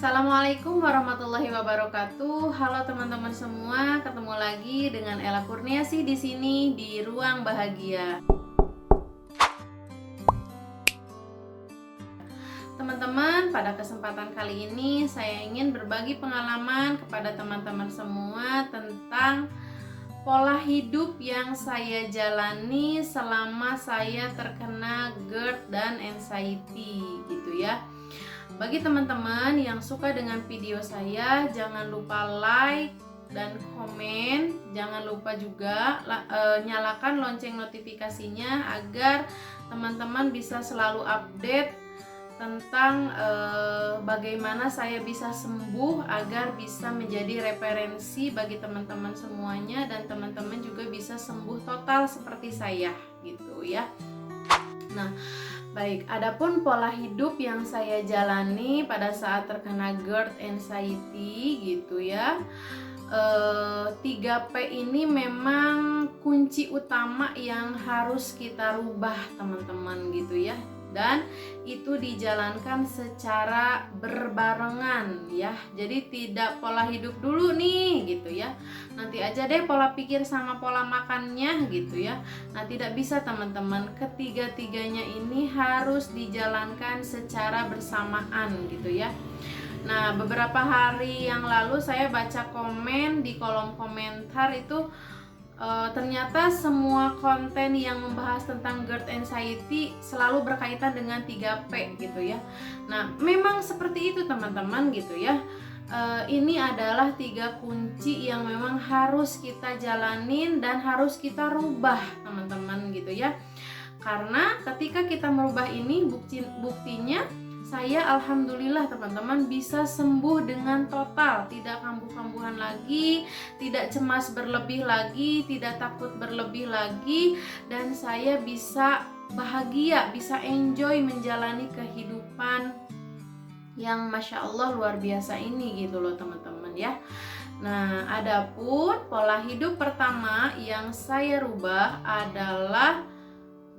Assalamualaikum warahmatullahi wabarakatuh. Halo teman-teman semua, ketemu lagi dengan Ella Kurniasi di sini di Ruang Bahagia. Teman-teman, pada kesempatan kali ini saya ingin berbagi pengalaman kepada teman-teman semua tentang pola hidup yang saya jalani selama saya terkena GERD dan anxiety gitu ya. Bagi teman-teman yang suka dengan video saya, jangan lupa like dan komen. Jangan lupa juga nyalakan lonceng notifikasinya agar teman-teman bisa selalu update tentang bagaimana saya bisa sembuh agar bisa menjadi referensi bagi teman-teman semuanya, dan teman-teman juga bisa sembuh total seperti saya gitu ya. Nah, baik, adapun pola hidup yang saya jalani pada saat terkena GERD anxiety gitu ya. 3P ini memang kunci utama yang harus kita rubah teman-teman gitu ya. Dan itu dijalankan secara berbarengan ya. Jadi tidak pola hidup dulu nih gitu ya, nanti aja deh pola pikir sama pola makannya gitu ya. Nah, tidak bisa teman-teman, ketiga-tiganya ini harus dijalankan secara bersamaan gitu ya. Nah, beberapa hari yang lalu saya baca komen di kolom komentar itu, ternyata semua konten yang membahas tentang GERD anxiety selalu berkaitan dengan 3P gitu ya. Nah, memang seperti itu teman-teman gitu ya. Ini adalah 3 kunci yang memang harus kita jalanin dan harus kita rubah teman-teman gitu ya. Karena ketika kita merubah ini, buktinya saya alhamdulillah teman-teman bisa sembuh dengan total, tidak kambuh-kambuhan lagi, tidak cemas berlebih lagi, tidak takut berlebih lagi, dan saya bisa bahagia, bisa enjoy menjalani kehidupan yang Masya Allah luar biasa ini gitu loh teman-teman ya. Nah, adapun pola hidup pertama yang saya rubah adalah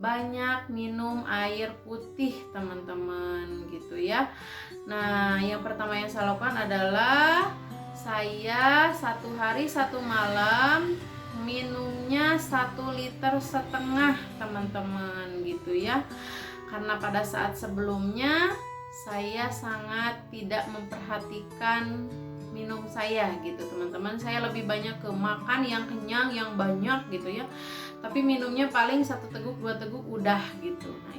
banyak minum air putih teman-teman gitu ya. Nah, yang pertama yang saya lakukan adalah saya 1 hari 1 malam minumnya 1,5 liter teman-teman gitu ya. Karena pada saat sebelumnya saya sangat tidak memperhatikan minum saya gitu teman-teman. Saya lebih banyak ke makan yang kenyang, yang banyak gitu ya, tapi minumnya paling 1 teguk 2 teguk udah gitu. Nah,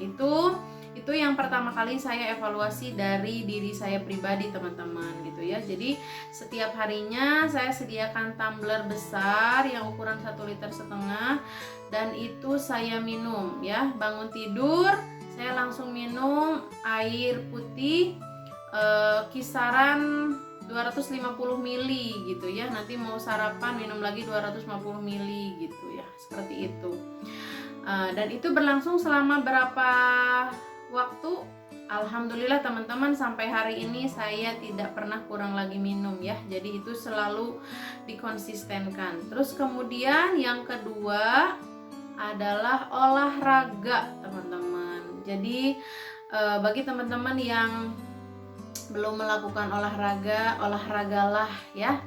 itu yang pertama kali saya evaluasi dari diri saya pribadi teman-teman gitu ya. Jadi setiap harinya saya sediakan tumbler besar yang ukuran 1,5 liter, dan itu saya minum ya. Bangun tidur saya langsung minum air putih kisaran 250 ml gitu ya. Nanti mau sarapan minum lagi 250 ml gitu ya, seperti itu. Dan itu berlangsung selama berapa waktu? Alhamdulillah teman-teman, sampai hari ini saya tidak pernah kurang lagi minum ya. Jadi itu selalu dikonsistenkan. Terus kemudian yang kedua adalah olahraga teman-teman. Jadi bagi teman-teman yang belum melakukan olahraga, olahragalah ya.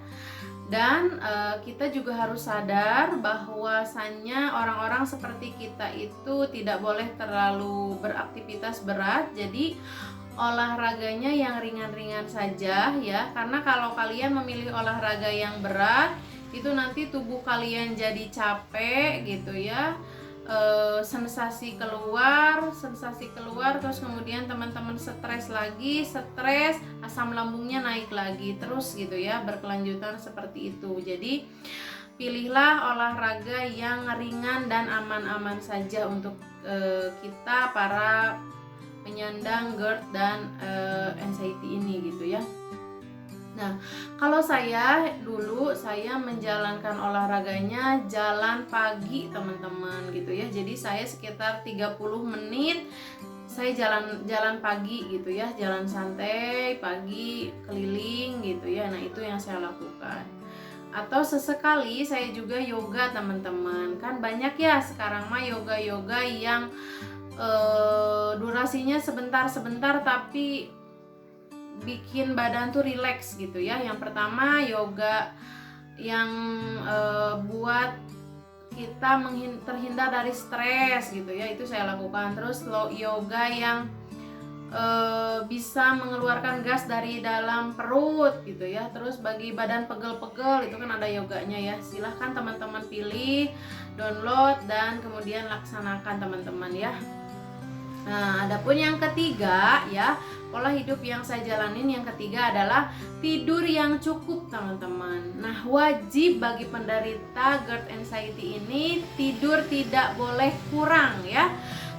Dan kita juga harus sadar bahwasannya orang-orang seperti kita itu tidak boleh terlalu beraktivitas berat. Jadi olahraganya yang ringan-ringan saja ya. Karena kalau kalian memilih olahraga yang berat, itu nanti tubuh kalian jadi capek gitu ya. Sensasi keluar, terus kemudian teman-teman stres, asam lambungnya naik lagi terus gitu ya, berkelanjutan seperti itu. Jadi pilihlah olahraga yang ringan dan aman-aman saja untuk kita para penyandang GERD dan anxiety ini gitu ya. Nah, kalau saya dulu menjalankan olahraganya jalan pagi teman-teman gitu ya. Jadi saya sekitar 30 menit saya jalan pagi gitu ya, jalan santai pagi keliling gitu ya. Nah, itu yang saya lakukan. Atau sesekali saya juga yoga teman-teman. Kan banyak ya sekarang mah yoga-yoga yang durasinya sebentar-sebentar tapi bikin badan tuh rileks gitu ya. Yang pertama yoga yang buat kita terhindar dari stres gitu ya, itu saya lakukan. Terus yoga yang bisa mengeluarkan gas dari dalam perut gitu ya. Terus bagi badan pegel-pegel itu kan ada yoganya ya, silahkan teman-teman pilih, download, dan kemudian laksanakan teman-teman ya. Nah, adapun yang ketiga ya, pola hidup yang saya jalanin yang ketiga adalah tidur yang cukup teman-teman. Nah, wajib bagi penderita GERD anxiety ini tidur tidak boleh kurang ya,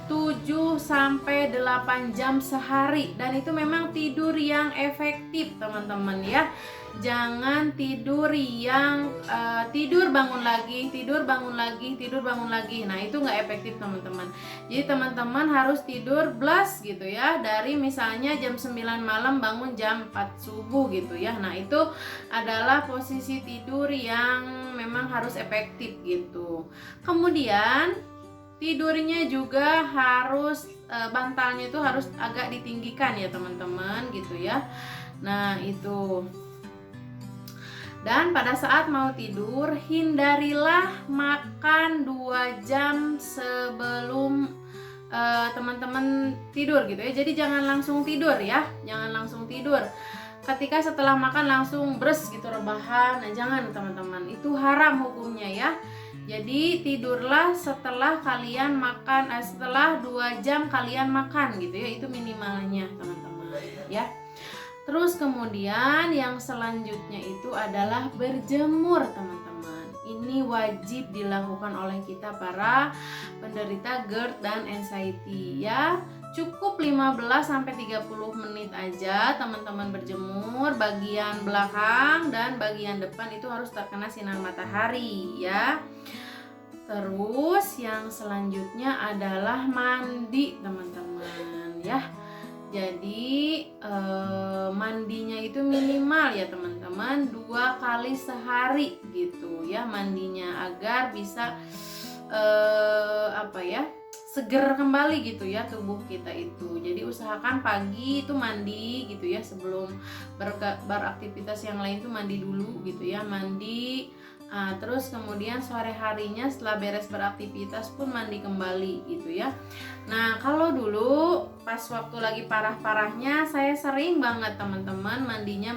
7 sampai 8 jam sehari, dan itu memang tidur yang efektif teman-teman ya. Jangan tidur yang tidur bangun lagi, tidur bangun lagi, tidur bangun lagi. Nah, itu nggak efektif teman-teman. Jadi teman-teman harus tidur blast gitu ya, dari misalnya jam 9 malam bangun jam 4 subuh gitu ya. Nah, itu adalah posisi tidur yang memang harus efektif gitu. Kemudian tidurnya juga harus bantalnya itu harus agak ditinggikan ya teman-teman gitu ya. Nah, itu. Dan pada saat mau tidur, hindarilah makan 2 jam sebelum teman-teman tidur gitu ya. Jadi jangan langsung tidur ya, jangan langsung tidur. Ketika setelah makan langsung bres gitu rebahan, nah jangan teman-teman, itu haram hukumnya ya. Jadi tidurlah setelah kalian makan, setelah 2 jam kalian makan gitu ya, itu minimalnya teman-teman ya. Terus kemudian yang selanjutnya itu adalah berjemur teman-teman. Ini wajib dilakukan oleh kita para penderita GERD dan anxiety ya. Cukup 15-30 menit aja teman-teman berjemur. Bagian belakang dan bagian depan itu harus terkena sinar matahari ya. Terus yang selanjutnya adalah mandi teman-teman ya. Jadi mandinya itu minimal ya teman-teman 2 kali sehari gitu ya mandinya, agar bisa seger kembali gitu ya tubuh kita itu. Jadi usahakan pagi itu mandi gitu ya, sebelum beraktivitas yang lain tuh mandi dulu gitu ya, mandi. Terus kemudian sore harinya setelah beres beraktivitas pun mandi kembali gitu ya. Nah, kalau dulu pas waktu lagi parah-parahnya saya sering banget teman-teman mandinya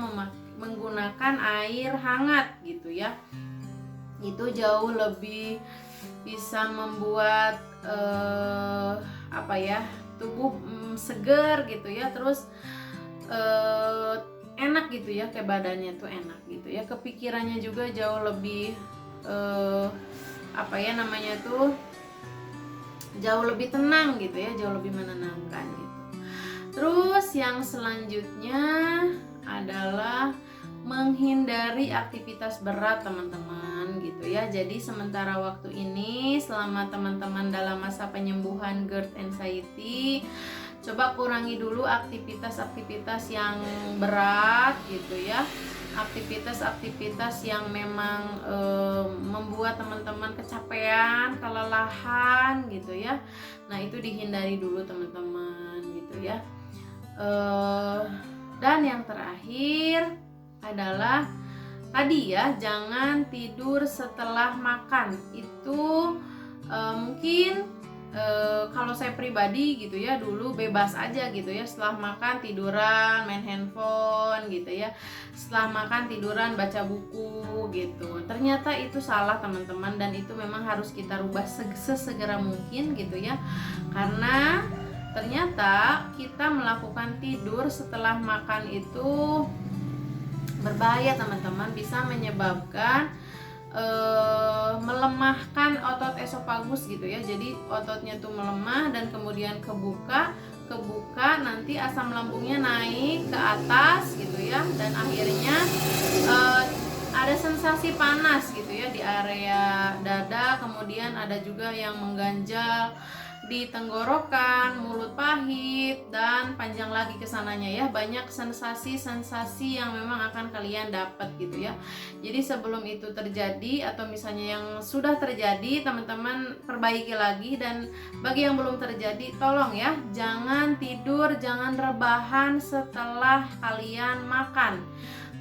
menggunakan air hangat gitu ya. Itu jauh lebih bisa membuat tubuh seger gitu ya. Terus enak gitu ya, kayak badannya tuh enak gitu ya, kepikirannya juga jauh lebih jauh lebih tenang gitu ya, jauh lebih menenangkan gitu. Terus yang selanjutnya adalah menghindari aktivitas berat teman-teman gitu ya. Jadi sementara waktu ini selama teman-teman dalam masa penyembuhan GERD anxiety, coba kurangi dulu aktivitas-aktivitas yang berat gitu ya, aktivitas-aktivitas yang memang membuat teman-teman kecapean, kelelahan gitu ya. Nah, itu dihindari dulu teman-teman gitu ya. Dan yang terakhir adalah tadi ya, jangan tidur setelah makan. Itu mungkin kalau saya pribadi gitu ya, dulu bebas aja gitu ya, setelah makan tiduran main handphone gitu ya, setelah makan tiduran baca buku gitu. Ternyata itu salah teman-teman, dan itu memang harus kita rubah sesegera mungkin gitu ya, karena ternyata kita melakukan tidur setelah makan itu berbahaya teman-teman, bisa menyebabkan melemahkan otot esofagus gitu ya. Jadi ototnya tuh melemah dan kemudian kebuka, nanti asam lambungnya naik ke atas gitu ya, dan akhirnya ada sensasi panas gitu ya di area dada, kemudian ada juga yang mengganjal di tenggorokan, mulut pahit, dan panjang lagi ke sananya ya. Banyak sensasi-sensasi yang memang akan kalian dapat gitu ya. Jadi sebelum itu terjadi atau misalnya yang sudah terjadi, teman-teman perbaiki lagi. Dan bagi yang belum terjadi, tolong ya, jangan tidur, jangan rebahan setelah kalian makan.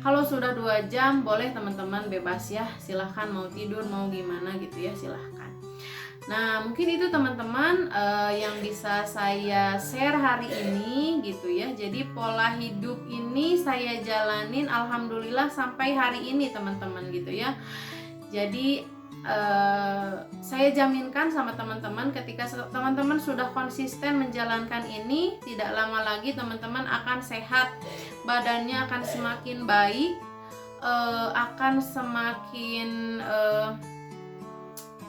Kalau sudah 2 jam boleh teman-teman bebas ya, silahkan mau tidur mau gimana gitu ya, silahkan. Nah mungkin itu teman-teman yang bisa saya share hari ini gitu ya. Jadi pola hidup ini saya jalanin alhamdulillah sampai hari ini teman-teman gitu ya. Jadi saya jaminkan sama teman-teman, ketika teman-teman sudah konsisten menjalankan ini, tidak lama lagi teman-teman akan sehat, badannya akan semakin baik, akan semakin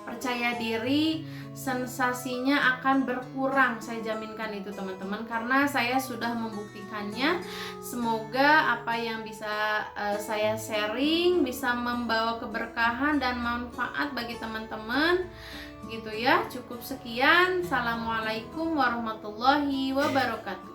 percaya diri, sensasinya akan berkurang. Saya jaminkan itu teman-teman, karena saya sudah membuktikannya. Semoga apa yang bisa saya sharing bisa membawa keberkahan dan manfaat bagi teman-teman gitu ya. Cukup sekian. Assalamualaikum warahmatullahi wabarakatuh.